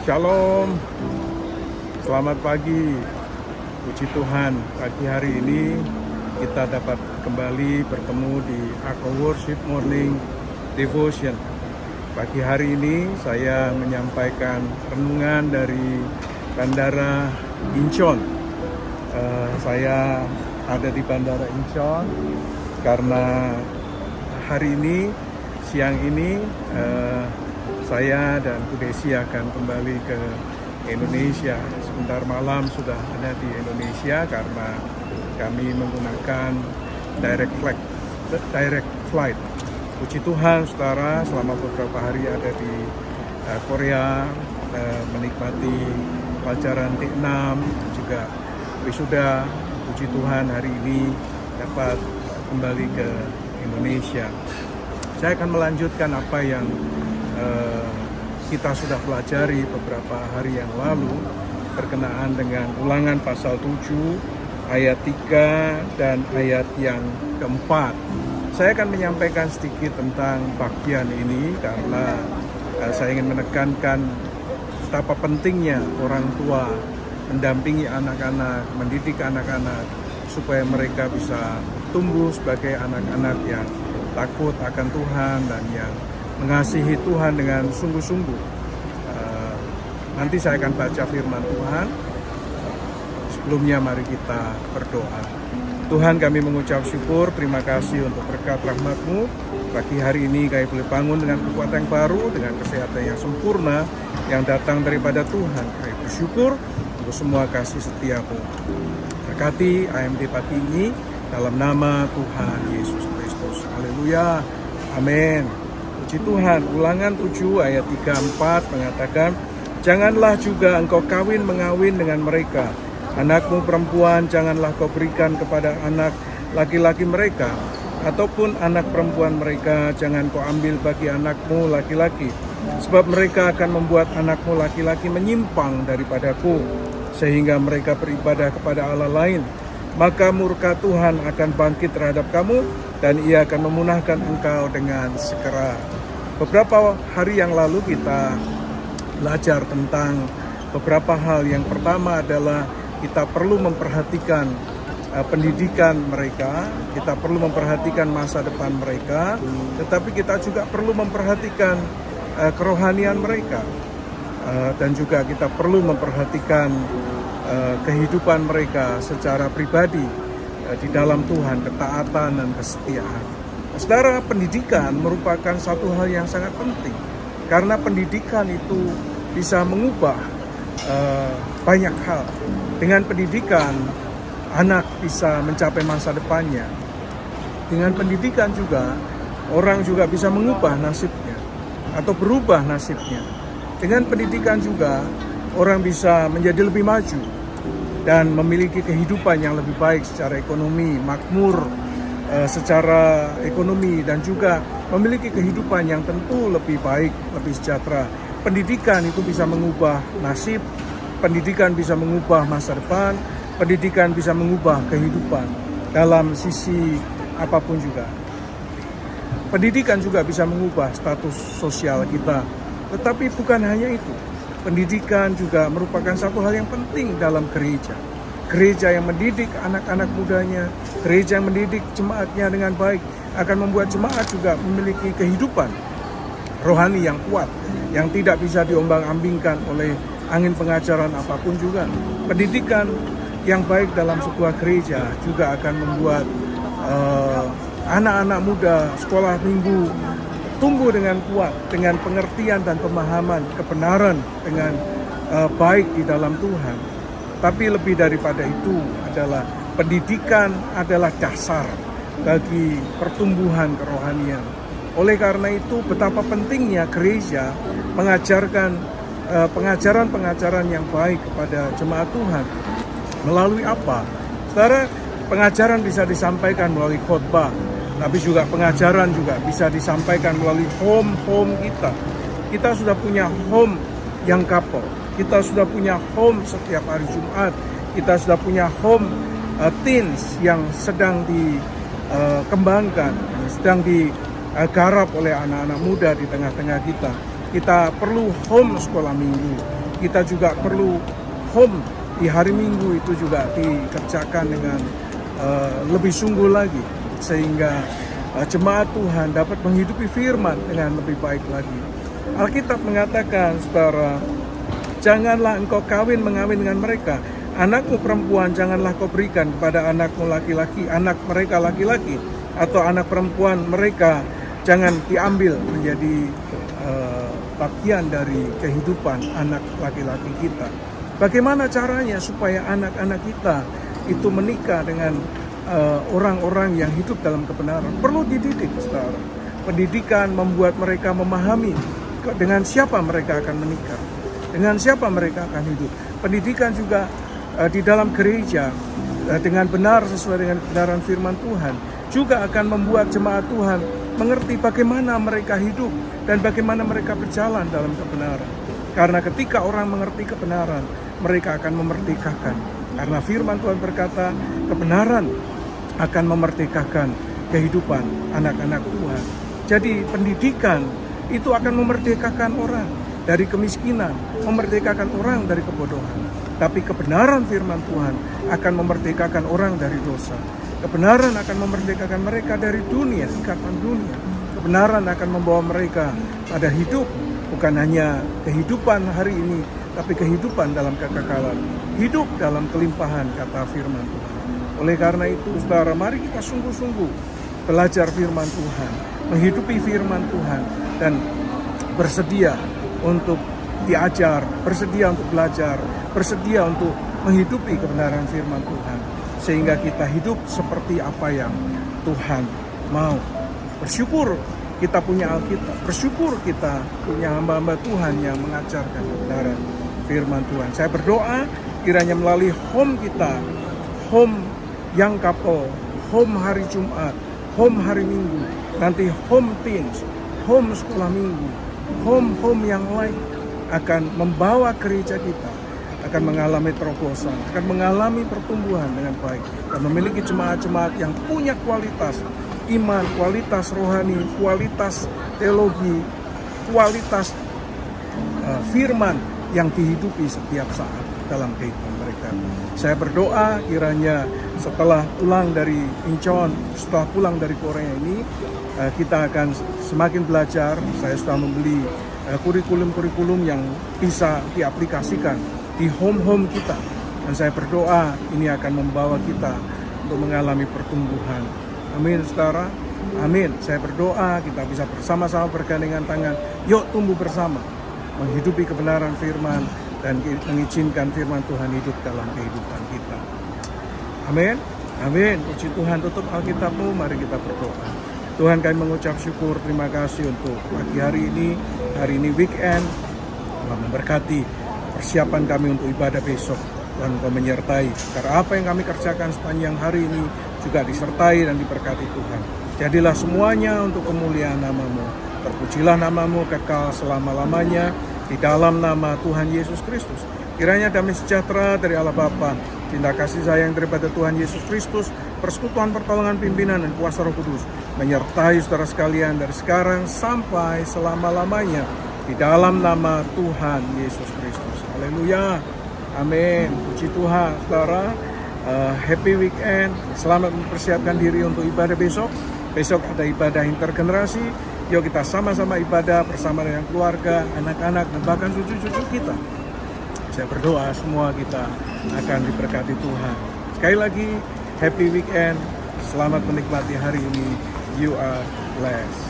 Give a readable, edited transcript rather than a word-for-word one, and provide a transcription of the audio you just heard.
Shalom, selamat pagi. Puji Tuhan, pagi hari ini kita dapat kembali bertemu di Ako Worship Morning Devotion. Pagi hari ini saya menyampaikan renungan dari Bandara Incheon. Saya ada di Bandara Incheon karena hari ini, siang ini, saya dan Bu Desi akan kembali ke Indonesia. Sebentar malam sudah ada di Indonesia karena kami menggunakan direct flight. Puji Tuhan, saudara, selama beberapa hari ada di Korea, menikmati pelajaran T6, juga wisuda. Puji Tuhan, hari ini dapat kembali ke Indonesia. Saya akan melanjutkan apa yang kita sudah pelajari beberapa hari yang lalu berkenaan dengan Ulangan pasal 7 ayat 3 dan ayat yang keempat. Saya akan menyampaikan sedikit tentang bagian ini karena saya ingin menekankan betapa pentingnya orang tua mendampingi anak-anak, mendidik anak-anak supaya mereka bisa tumbuh sebagai anak-anak yang takut akan Tuhan dan yang mengasihi Tuhan dengan sungguh-sungguh. Nanti saya akan baca firman Tuhan. Sebelumnya mari kita berdoa. Tuhan, kami mengucap syukur, terima kasih untuk berkat rahmat-Mu. Pagi hari ini kami boleh bangun dengan kekuatan yang baru, dengan kesehatan yang sempurna yang datang daripada Tuhan. Kami bersyukur untuk semua kasih setia-Mu. Berkati AMD pagi ini dalam nama Tuhan Yesus Kristus. Haleluya. Amin. Puji Tuhan, Ulangan 7 ayat 3-4 mengatakan, janganlah juga engkau mengawin dengan mereka. Anakmu perempuan janganlah kau berikan kepada anak laki-laki mereka, ataupun anak perempuan mereka jangan kau ambil bagi anakmu laki-laki. Sebab mereka akan membuat anakmu laki-laki menyimpang daripadaku, sehingga mereka beribadah kepada Allah lain. Maka murka Tuhan akan bangkit terhadap kamu, dan Ia akan memunahkan engkau dengan segera. Beberapa hari yang lalu kita belajar tentang beberapa hal. Yang pertama adalah kita perlu memperhatikan pendidikan mereka, kita perlu memperhatikan masa depan mereka, tetapi kita juga perlu memperhatikan kerohanian mereka, dan juga kita perlu memperhatikan kehidupan mereka secara pribadi di dalam Tuhan, ketaatan dan kesetiaan. Saudara, pendidikan merupakan satu hal yang sangat penting karena pendidikan itu bisa mengubah banyak hal. Dengan pendidikan, anak bisa mencapai masa depannya. Dengan pendidikan juga, orang juga bisa mengubah nasibnya atau berubah nasibnya. Dengan pendidikan juga, orang bisa menjadi lebih maju dan memiliki kehidupan yang lebih baik secara ekonomi, makmur secara ekonomi, dan juga memiliki kehidupan yang tentu lebih baik, lebih sejahtera. Pendidikan itu bisa mengubah nasib, pendidikan bisa mengubah masa depan, pendidikan bisa mengubah kehidupan dalam sisi apapun juga. Pendidikan juga bisa mengubah status sosial kita. Tetapi bukan hanya itu. Pendidikan juga merupakan satu hal yang penting dalam gereja. Gereja yang mendidik anak-anak mudanya, gereja yang mendidik jemaatnya dengan baik, akan membuat jemaat juga memiliki kehidupan rohani yang kuat, yang tidak bisa diombang-ambingkan oleh angin pengajaran apapun juga. Pendidikan yang baik dalam sebuah gereja juga akan membuat anak-anak muda sekolah minggu tumbuh dengan kuat, dengan pengertian dan pemahaman kebenaran dengan baik di dalam Tuhan. Tapi lebih daripada itu adalah pendidikan adalah dasar bagi pertumbuhan kerohanian. Oleh karena itu, betapa pentingnya gereja mengajarkan pengajaran-pengajaran yang baik kepada jemaat Tuhan. Melalui apa? Saudara, pengajaran bisa disampaikan melalui khotbah, tapi juga pengajaran juga bisa disampaikan melalui home kita. Kita sudah punya home yang couple. Kita sudah punya home setiap hari Jumat. Kita sudah punya home teens yang sedang dikembangkan, sedang digarap oleh anak-anak muda di tengah-tengah kita. Kita perlu home sekolah minggu. kita juga perlu home di hari Minggu itu juga dikerjakan dengan lebih sungguh lagi, sehingga jemaat Tuhan dapat menghidupi firman dengan lebih baik lagi. Alkitab mengatakan, saudara, janganlah engkau mengawin dengan mereka. Anakmu perempuan janganlah kau berikan kepada anakmu laki-laki, anak mereka laki-laki, atau anak perempuan mereka jangan diambil menjadi bagian dari kehidupan anak laki-laki kita. Bagaimana caranya supaya anak-anak kita itu menikah dengan orang-orang yang hidup dalam kebenaran? Perlu dididik, saudara. Pendidikan membuat mereka memahami dengan siapa mereka akan menikah, dengan siapa mereka akan hidup. Pendidikan juga di dalam gereja dengan benar sesuai dengan kebenaran firman Tuhan juga akan membuat jemaat Tuhan mengerti bagaimana mereka hidup dan bagaimana mereka berjalan dalam kebenaran. Karena ketika orang mengerti kebenaran, mereka akan memerdekakan. Karena firman Tuhan berkata, kebenaran akan memerdekakan kehidupan anak-anak Tuhan. Jadi pendidikan itu akan memerdekakan orang dari kemiskinan, memerdekakan orang dari kebodohan. Tapi kebenaran firman Tuhan akan memerdekakan orang dari dosa. Kebenaran akan memerdekakan mereka dari dunia, ikatan dunia. Kebenaran akan membawa mereka pada hidup, bukan hanya kehidupan hari ini, tapi kehidupan dalam kekekalan. Hidup dalam kelimpahan, kata firman Tuhan. Oleh karena itu, saudara, mari kita sungguh-sungguh belajar firman Tuhan, menghidupi firman Tuhan, dan bersedia untuk diajar, bersedia untuk belajar, bersedia untuk menghidupi kebenaran firman Tuhan, sehingga kita hidup seperti apa yang Tuhan mau. Bersyukur kita punya Alkitab, bersyukur kita punya hamba-hamba Tuhan yang mengajarkan kebenaran firman Tuhan. Saya berdoa kiranya melalui home kita, home yang couple, home hari Jumat, home hari Minggu, nanti home teens, home sekolah minggu, home yang lain akan membawa gereja kita akan mengalami terobosan, akan mengalami pertumbuhan dengan baik, dan memiliki jemaat-jemaat yang punya kualitas iman, kualitas rohani, kualitas teologi, kualitas firman yang dihidupi setiap saat dalam kehidupan mereka. Saya berdoa kiranya setelah pulang dari Incheon, setelah pulang dari Korea ini, kita akan semakin belajar. Saya sudah membeli kurikulum-kurikulum yang bisa diaplikasikan di home kita. Dan saya berdoa ini akan membawa kita untuk mengalami pertumbuhan. Amin, saudara. Amin. Saya berdoa kita bisa bersama-sama bergandengan tangan. Yuk tumbuh bersama, menghidupi kebenaran firman dan mengizinkan firman Tuhan hidup dalam kehidupan kita. Amin. Amin. Puji Tuhan. Tutup Alkitabmu, mari kita berdoa. Tuhan, kami mengucap syukur, terima kasih untuk pagi hari ini weekend. Tuhan memberkati persiapan kami untuk ibadah besok. Tuhan, Engkau menyertai, karena apa yang kami kerjakan sepanjang hari ini juga disertai dan diberkati Tuhan. Jadilah semuanya untuk kemuliaan nama-Mu. Terpujilah nama-Mu kekal selama-lamanya, di dalam nama Tuhan Yesus Kristus. Kiranya damai sejahtera dari Allah Bapa, cinta kasih sayang daripada Tuhan Yesus Kristus, persekutuan pertolongan pimpinan dan kuasa Roh Kudus menyertai saudara sekalian dari sekarang sampai selama-lamanya, di dalam nama Tuhan Yesus Kristus. Haleluya. Amin. Puji Tuhan, saudara. Happy weekend. Selamat mempersiapkan diri untuk ibadah besok. Besok ada ibadah intergenerasi. Yuk kita sama-sama ibadah bersama dengan keluarga, anak-anak, dan bahkan cucu-cucu kita. Saya berdoa semua kita akan diberkati Tuhan. Sekali lagi, happy weekend. Selamat menikmati hari ini. You are blessed.